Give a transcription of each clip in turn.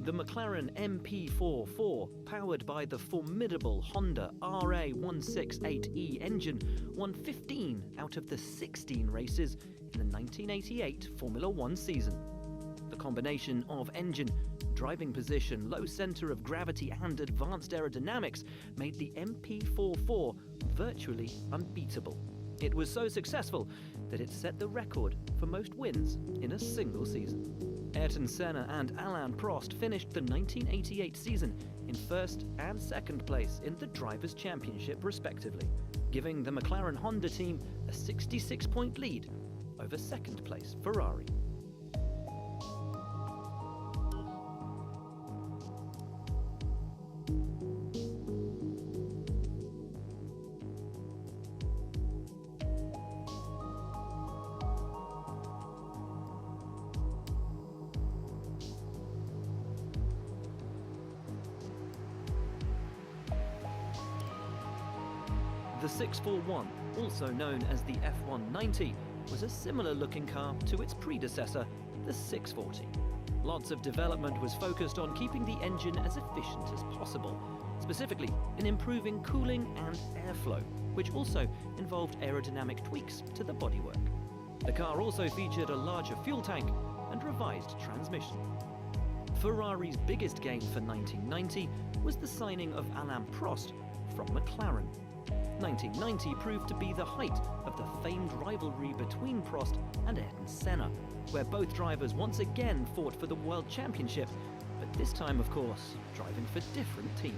The McLaren MP44, powered by the formidable Honda RA168E engine, won 15 out of the 16 races in the 1988 Formula One season. The combination of engine, driving position, low centre of gravity and advanced aerodynamics made the MP44 virtually unbeatable. It was so successful that it set the record for most wins in a single season. Ayrton Senna and Alain Prost finished the 1988 season in first and second place in the Drivers' Championship respectively, giving the McLaren Honda team a 66-point lead over second place Ferrari. The 641, also known as the F190, was a similar-looking car to its predecessor, the 640. Lots of development was focused on keeping the engine as efficient as possible, specifically in improving cooling and airflow, which also involved aerodynamic tweaks to the bodywork. The car also featured a larger fuel tank and revised transmission. Ferrari's biggest gain for 1990 was the signing of Alain Prost from McLaren. 1990 proved to be the height of the famed rivalry between Prost and Ayrton Senna, where both drivers once again fought for the World Championship, but this time, of course, driving for different teams.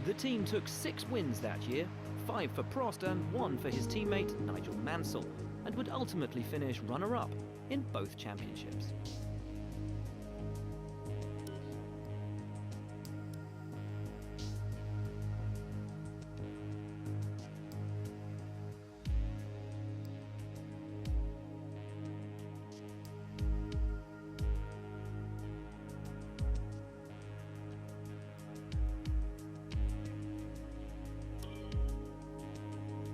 The team took 6 wins that year, 5 for Prost and 1 for his teammate Nigel Mansell, and would ultimately finish runner-up in both championships.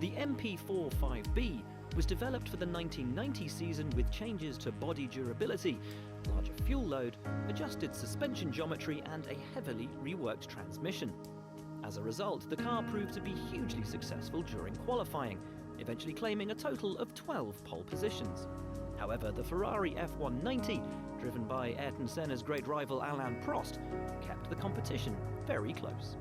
The MP45B was developed for the 1990 season with changes to body durability, larger fuel load, adjusted suspension geometry and a heavily reworked transmission. As a result, the car proved to be hugely successful during qualifying, eventually claiming a total of 12 pole positions. However, the Ferrari F190, driven by Ayrton Senna's great rival Alain Prost, kept the competition very close.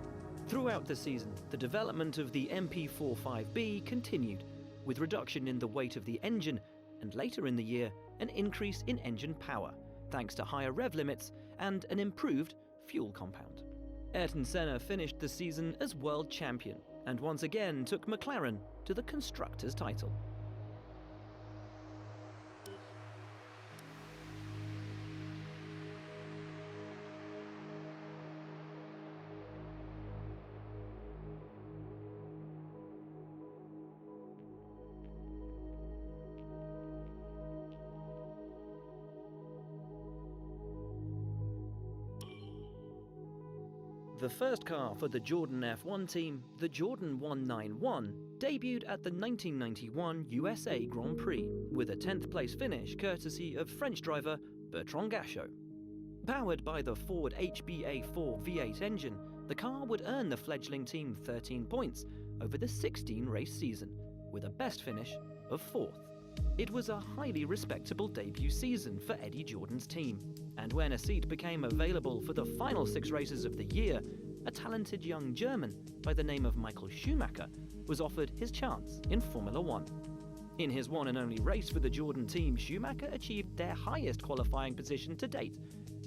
Throughout the season, the development of the MP45B continued, with reduction in the weight of the engine, and later in the year, an increase in engine power, thanks to higher rev limits and an improved fuel compound. Ayrton Senna finished the season as world champion, and once again took McLaren to the Constructors' title. The first car for the Jordan F1 team, the Jordan 191, debuted at the 1991 USA Grand Prix, with a 10th place finish courtesy of French driver Bertrand Gachot. Powered by the Ford HBA4 V8 engine, the car would earn the fledgling team 13 points over the 16-race season, with a best finish of 4th. It was a highly respectable debut season for Eddie Jordan's team, and when a seat became available for the final 6 races of the year, a talented young German by the name of Michael Schumacher was offered his chance in Formula One. In his one and only race for the Jordan team, Schumacher achieved their highest qualifying position to date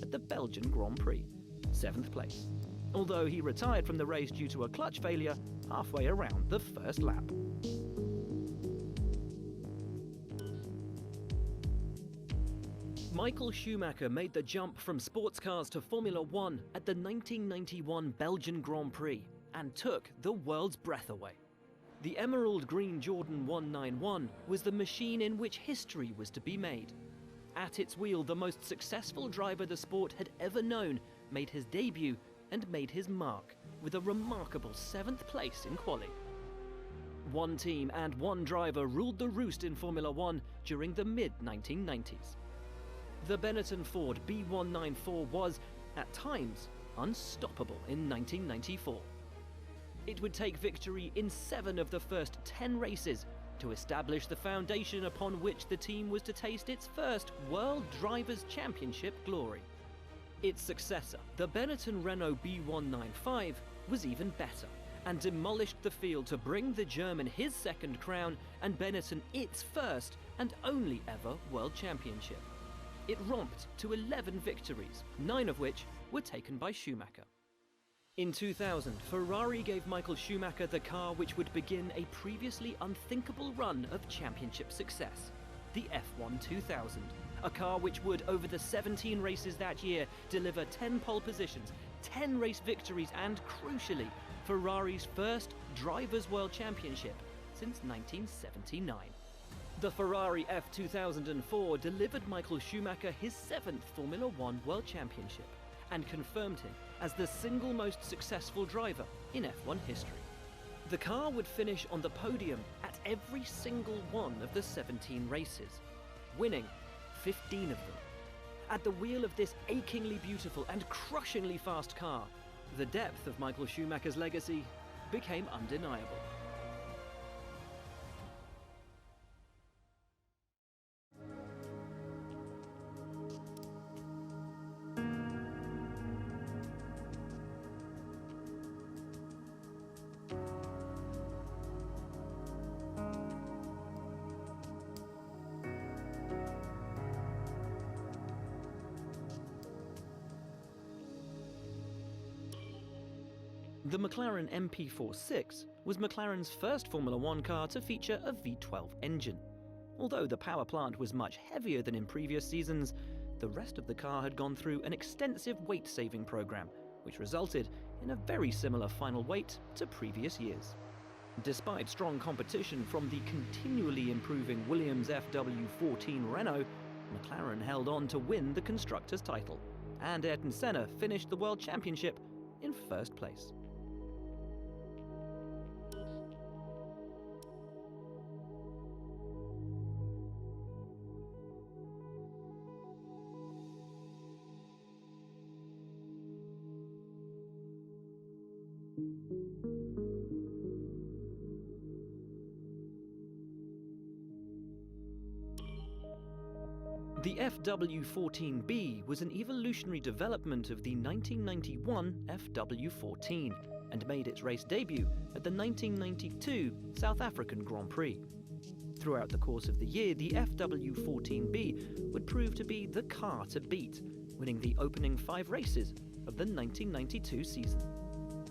at the Belgian Grand Prix, 7th place, although he retired from the race due to a clutch failure halfway around the first lap. Michael Schumacher made the jump from sports cars to Formula One at the 1991 Belgian Grand Prix and took the world's breath away. The emerald green Jordan 191 was the machine in which history was to be made. At its wheel, the most successful driver the sport had ever known made his debut and made his mark with a remarkable 7th place in quali. One team and one driver ruled the roost in Formula One during the mid-1990s. The Benetton Ford B194 was, at times, unstoppable in 1994. It would take victory in 7 of the first 10 races to establish the foundation upon which the team was to taste its first World Drivers' Championship glory. Its successor, the Benetton Renault B195, was even better and demolished the field to bring the German his second crown and Benetton its first and only ever World Championship. It romped to 11 victories, 9 of which were taken by Schumacher. In 2000, Ferrari gave Michael Schumacher the car which would begin a previously unthinkable run of championship success, the F1 2000, a car which would, over the 17 races that year, deliver 10 pole positions, 10 race victories and, crucially, Ferrari's first Drivers' World Championship since 1979. The Ferrari F2004 delivered Michael Schumacher his 7th Formula One World Championship and confirmed him as the single most successful driver in F1 history. The car would finish on the podium at every single one of the 17 races, winning 15 of them. At the wheel of this achingly beautiful and crushingly fast car, the depth of Michael Schumacher's legacy became undeniable. The McLaren MP46 was McLaren's first Formula One car to feature a V12 engine. Although the power plant was much heavier than in previous seasons, the rest of the car had gone through an extensive weight-saving program, which resulted in a very similar final weight to previous years. Despite strong competition from the continually improving Williams FW14 Renault, McLaren held on to win the Constructors' title, and Ayrton Senna finished the World Championship in first place. The FW14B was an evolutionary development of the 1991 FW14 and made its race debut at the 1992 South African Grand Prix. Throughout the course of the year, the FW14B would prove to be the car to beat, winning the opening 5 races of the 1992 season.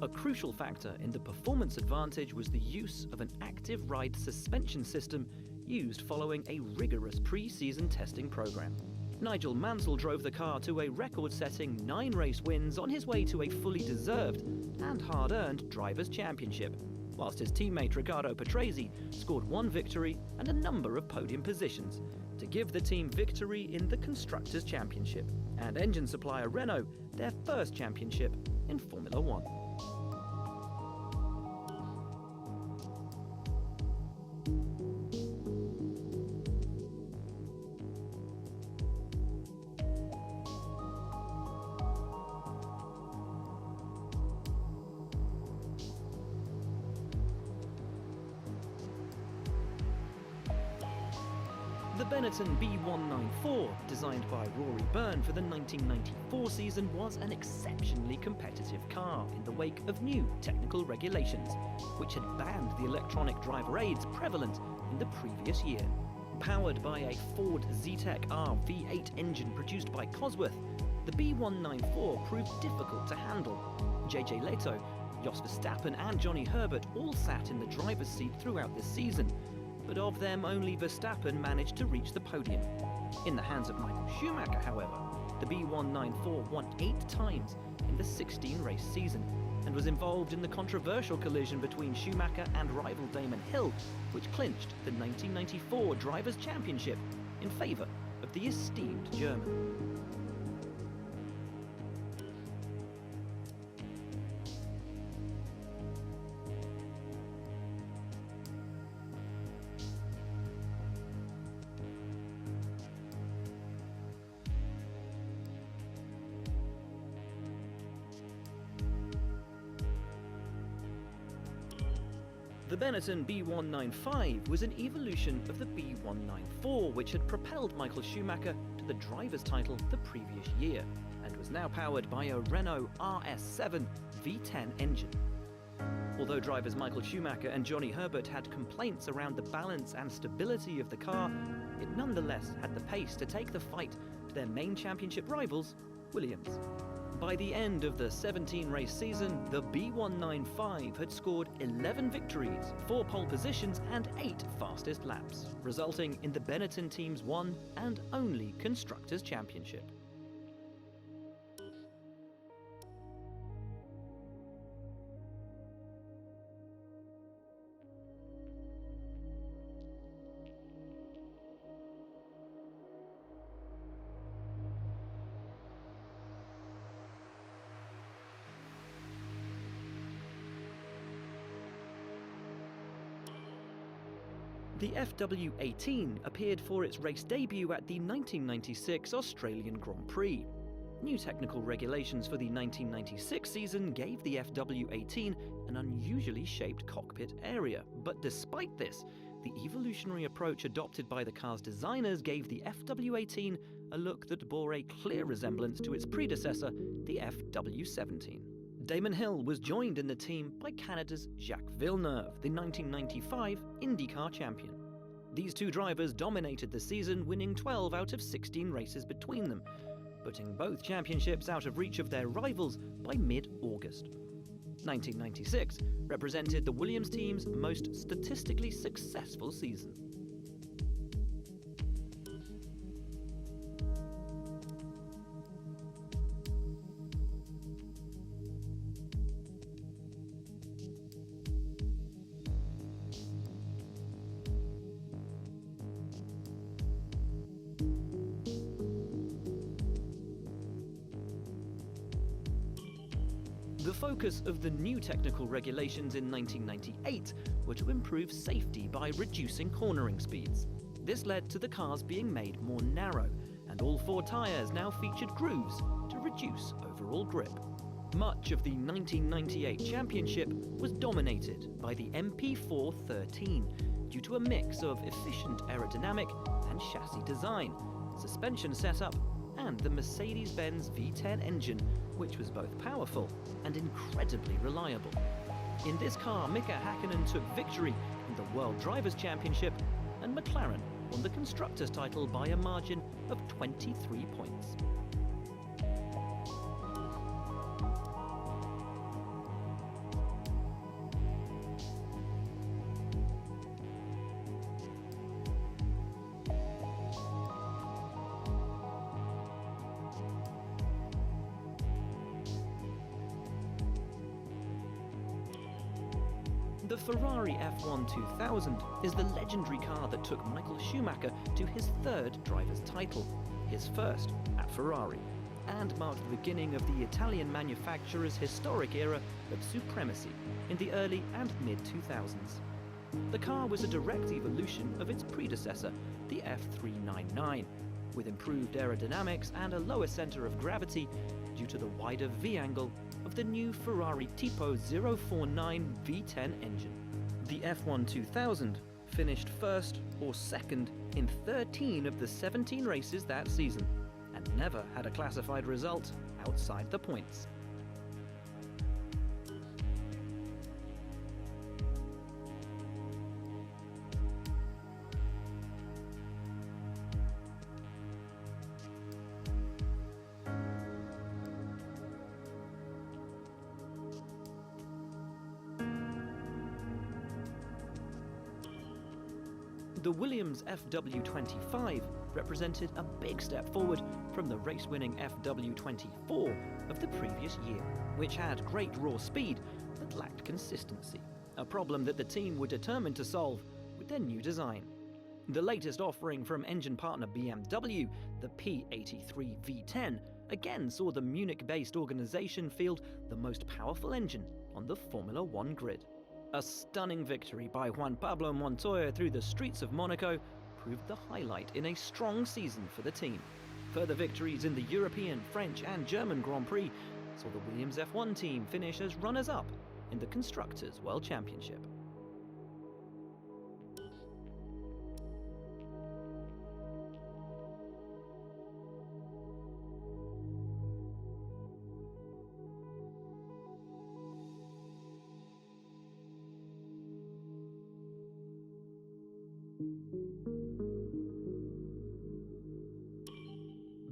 A crucial factor in the performance advantage was the use of an active ride suspension system used following a rigorous pre-season testing program. Nigel Mansell drove the car to a record-setting 9 race wins on his way to a fully deserved and hard-earned Drivers' Championship, whilst his teammate Riccardo Patrese scored 1 victory and a number of podium positions to give the team victory in the Constructors' Championship and engine supplier Renault their first championship in Formula One. The Benetton B194, designed by Rory Byrne for the 1994 season, was an exceptionally competitive car in the wake of new technical regulations, which had banned the electronic driver aids prevalent in the previous year. Powered by a Ford Zetec R V8 engine produced by Cosworth, the B194 proved difficult to handle. JJ Leto, Jos Verstappen and Johnny Herbert all sat in the driver's seat throughout this season, but of them only Verstappen managed to reach the podium. In the hands of Michael Schumacher, however, the B194 won 8 times in the 16-race season and was involved in the controversial collision between Schumacher and rival Damon Hill, which clinched the 1994 Drivers' Championship in favour of the esteemed German. The Benetton B195 was an evolution of the B194, which had propelled Michael Schumacher to the driver's title the previous year, and was now powered by a Renault RS7 V10 engine. Although drivers Michael Schumacher and Johnny Herbert had complaints around the balance and stability of the car, it nonetheless had the pace to take the fight to their main championship rivals, Williams. By the end of the 17-race season, the B195 had scored 11 victories, 4 pole positions and 8 fastest laps, resulting in the Benetton team's one and only Constructors' Championship. The FW18 appeared for its race debut at the 1996 Australian Grand Prix. New technical regulations for the 1996 season gave the FW18 an unusually shaped cockpit area, but despite this, the evolutionary approach adopted by the car's designers gave the FW18 a look that bore a clear resemblance to its predecessor, the FW17. Damon Hill was joined in the team by Canada's Jacques Villeneuve, the 1995 IndyCar champion. These two drivers dominated the season, winning 12 out of 16 races between them, putting both championships out of reach of their rivals by mid-August. 1996 represented the Williams team's most statistically successful season. The focus of the new technical regulations in 1998 were to improve safety by reducing cornering speeds. This led to the cars being made more narrow, and all 4 tyres now featured grooves to reduce overall grip. Much of the 1998 championship was dominated by the MP4 13 due to a mix of efficient aerodynamic and chassis design, suspension setup, and the Mercedes-Benz V10 engine, which was both powerful and incredibly reliable. In this car, Mika Hakkinen took victory in the World Drivers' Championship, and McLaren won the Constructors' title by a margin of 23 points. The Ferrari F1 2000 is the legendary car that took Michael Schumacher to his 3rd driver's title, his first at Ferrari, and marked the beginning of the Italian manufacturer's historic era of supremacy in the early and mid-2000s. The car was a direct evolution of its predecessor, the F399, with improved aerodynamics and a lower center of gravity due to the wider V-angle of the new Ferrari Tipo 049 V10 engine. The F1 2000 finished 1st or 2nd in 13 of the 17 races that season, and never had a classified result outside the points. The Williams FW25 represented a big step forward from the race-winning FW24 of the previous year, which had great raw speed but lacked consistency, a problem that the team were determined to solve with their new design. The latest offering from engine partner BMW, the P83 V10, again saw the Munich-based organization field the most powerful engine on the Formula One grid. A stunning victory by Juan Pablo Montoya through the streets of Monaco proved the highlight in a strong season for the team. Further victories in the European, French and German Grand Prix saw the Williams F1 team finish as runners-up in the Constructors' World Championship.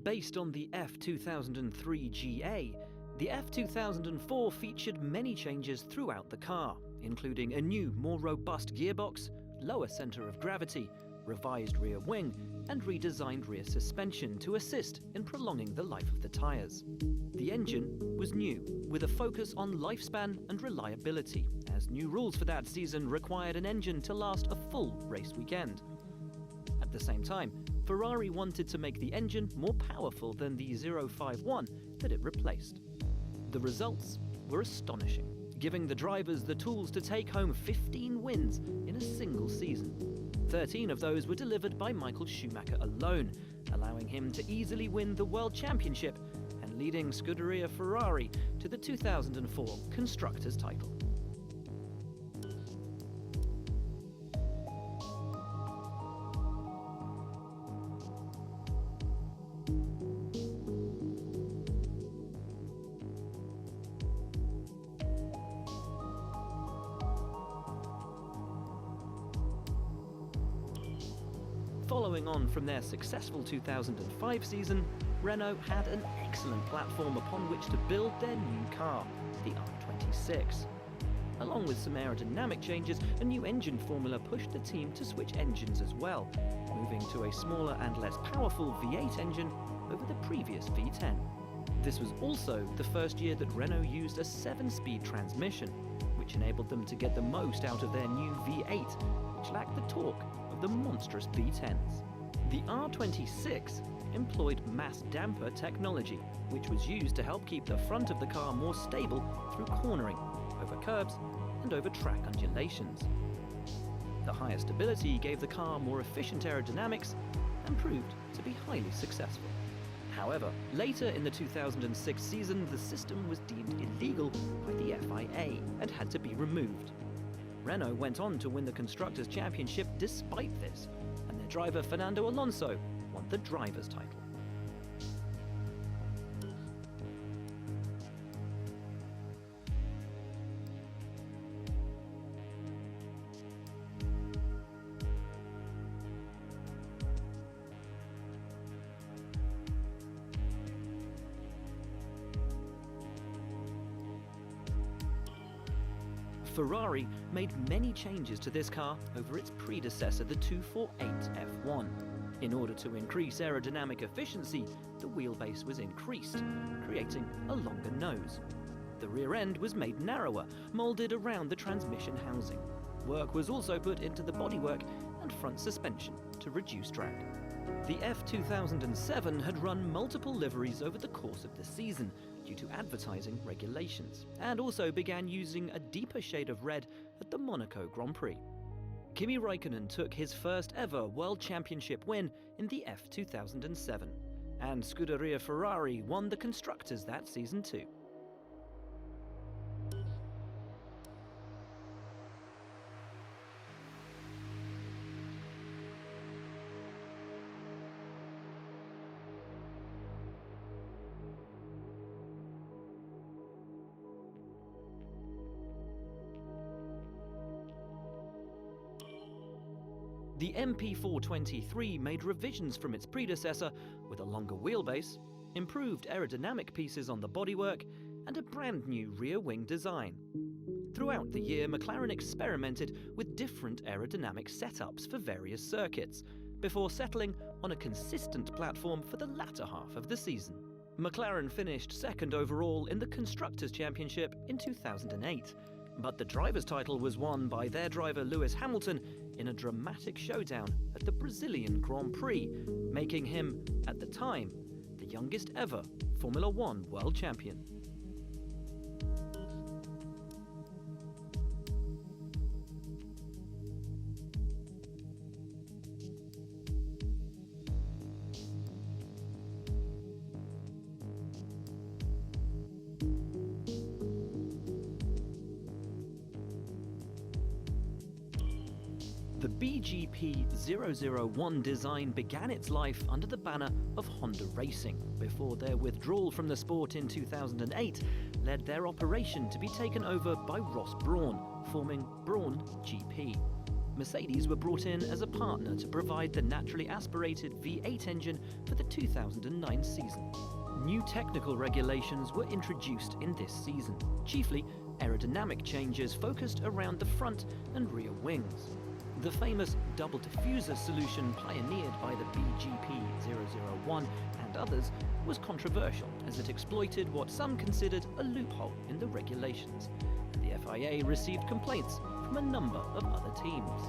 Based on the F2003 GA, the F2004 featured many changes throughout the car, including a new, more robust gearbox, lower centre of gravity, revised rear wing, and redesigned rear suspension to assist in prolonging the life of the tyres. The engine was new, with a focus on lifespan and reliability, as new rules for that season required an engine to last a full race weekend. At the same time, Ferrari wanted to make the engine more powerful than the 051 that it replaced. The results were astonishing, giving the drivers the tools to take home 15 wins in a single season. 13 of those were delivered by Michael Schumacher alone, allowing him to easily win the World Championship and leading Scuderia Ferrari to the 2004 Constructors' title. Following on from their successful 2005 season, Renault had an excellent platform upon which to build their new car, the R26. Along with some aerodynamic changes, a new engine formula pushed the team to switch engines as well, moving to a smaller and less powerful V8 engine over the previous V10. This was also the first year that Renault used a 7-speed transmission, which enabled them to get the most out of their new V8, which lacked the torque of the monstrous V10s. The R26 employed mass damper technology, which was used to help keep the front of the car more stable through cornering, over curbs, and over track undulations. The higher stability gave the car more efficient aerodynamics and proved to be highly successful. However, later in the 2006 season, the system was deemed illegal by the FIA and had to be removed. Renault went on to win the Constructors' Championship despite this, and their driver Fernando Alonso won the Drivers' title. Ferrari made many changes to this car over its predecessor, the 248 F1. In order to increase aerodynamic efficiency, the wheelbase was increased, creating a longer nose. The rear end was made narrower, moulded around the transmission housing. Work was also put into the bodywork and front suspension to reduce drag. The F2007 had run multiple liveries over the course of the season due to advertising regulations, and also began using a deeper shade of red at the Monaco Grand Prix. Kimi Räikkönen took his first ever World Championship win in the F2007, and Scuderia Ferrari won the Constructors that season too. The MP423 made revisions from its predecessor with a longer wheelbase, improved aerodynamic pieces on the bodywork, and a brand new rear wing design. Throughout the year, McLaren experimented with different aerodynamic setups for various circuits, before settling on a consistent platform for the latter half of the season. McLaren finished second overall in the Constructors' Championship in 2008, but the driver's title was won by their driver Lewis Hamilton in a dramatic showdown at the Brazilian Grand Prix, making him, at the time, the youngest ever Formula One world champion. The BGP001 design began its life under the banner of Honda Racing, before their withdrawal from the sport in 2008 led their operation to be taken over by Ross Brawn, forming Brawn GP. Mercedes were brought in as a partner to provide the naturally aspirated V8 engine for the 2009 season. New technical regulations were introduced in this season, chiefly aerodynamic changes focused around the front and rear wings. The famous double diffuser solution pioneered by the BGP001 and others was controversial as it exploited what some considered a loophole in the regulations. The FIA received complaints from a number of other teams.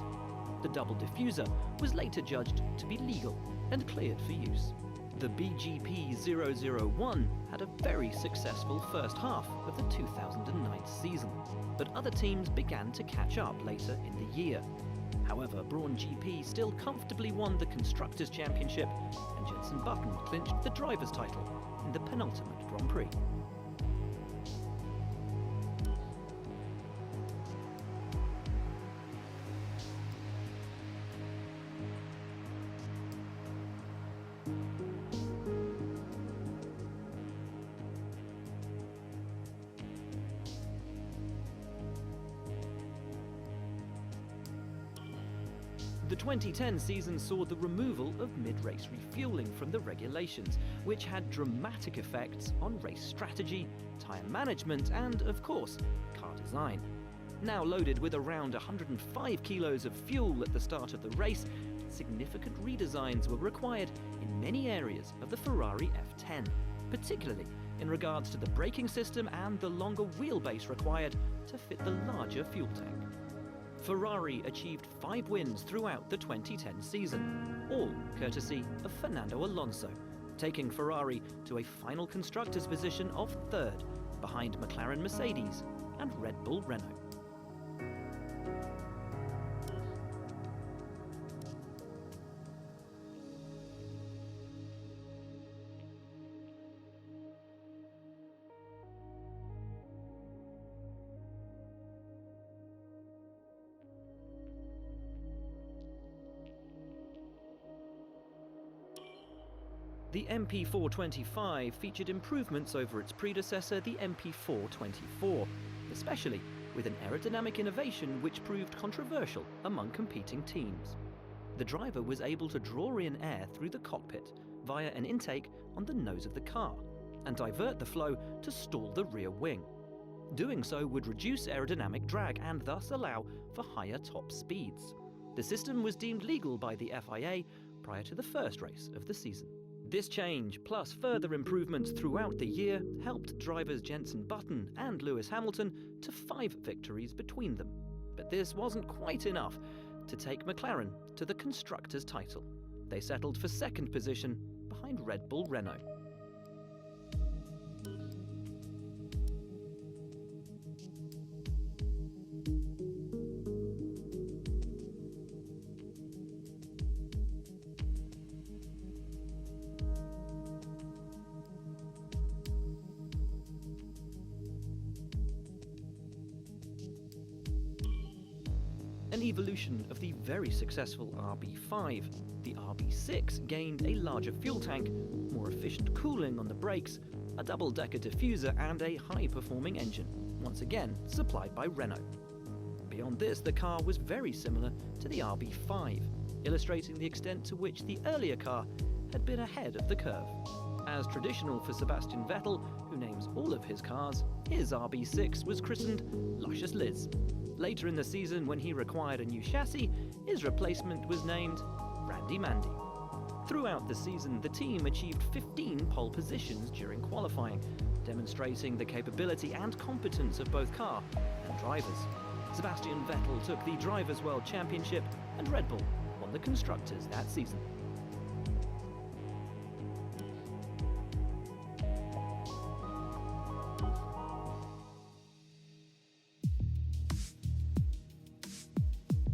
The double diffuser was later judged to be legal and cleared for use. The BGP001 had a very successful first half of the 2009 season, but other teams began to catch up later in the year. However, Brawn GP still comfortably won the Constructors' Championship, and Jenson Button clinched the driver's title in the penultimate Grand Prix. The 2010 season saw the removal of mid-race refueling from the regulations, which had dramatic effects on race strategy, tyre management and, of course, car design. Now loaded with around 105 kilos of fuel at the start of the race, significant redesigns were required in many areas of the Ferrari F10, particularly in regards to the braking system and the longer wheelbase required to fit the larger fuel tank. Ferrari achieved 5 wins throughout the 2010 season, all courtesy of Fernando Alonso, taking Ferrari to a final constructors' position of 3rd, behind McLaren Mercedes and Red Bull Renault. The MP425 featured improvements over its predecessor, the MP424, especially with an aerodynamic innovation which proved controversial among competing teams. The driver was able to draw in air through the cockpit via an intake on the nose of the car and divert the flow to stall the rear wing. Doing so would reduce aerodynamic drag and thus allow for higher top speeds. The system was deemed legal by the FIA prior to the first race of the season. This change, plus further improvements throughout the year, helped drivers Jenson Button and Lewis Hamilton to 5 victories between them. But this wasn't quite enough to take McLaren to the Constructors' title. They settled for 2nd position behind Red Bull Renault. An evolution of the very successful RB5, the RB6 gained a larger fuel tank, more efficient cooling on the brakes, a double-decker diffuser and a high-performing engine, once again supplied by Renault. Beyond this, the car was very similar to the RB5, illustrating the extent to which the earlier car had been ahead of the curve. As traditional for Sebastian Vettel, who names all of his cars, his RB6 was christened Luscious Liz. Later in the season, when he required a new chassis, his replacement was named Randy Mandy. Throughout the season, the team achieved 15 pole positions during qualifying, demonstrating the capability and competence of both car and drivers. Sebastian Vettel took the Drivers' World Championship, and Red Bull won the Constructors that season.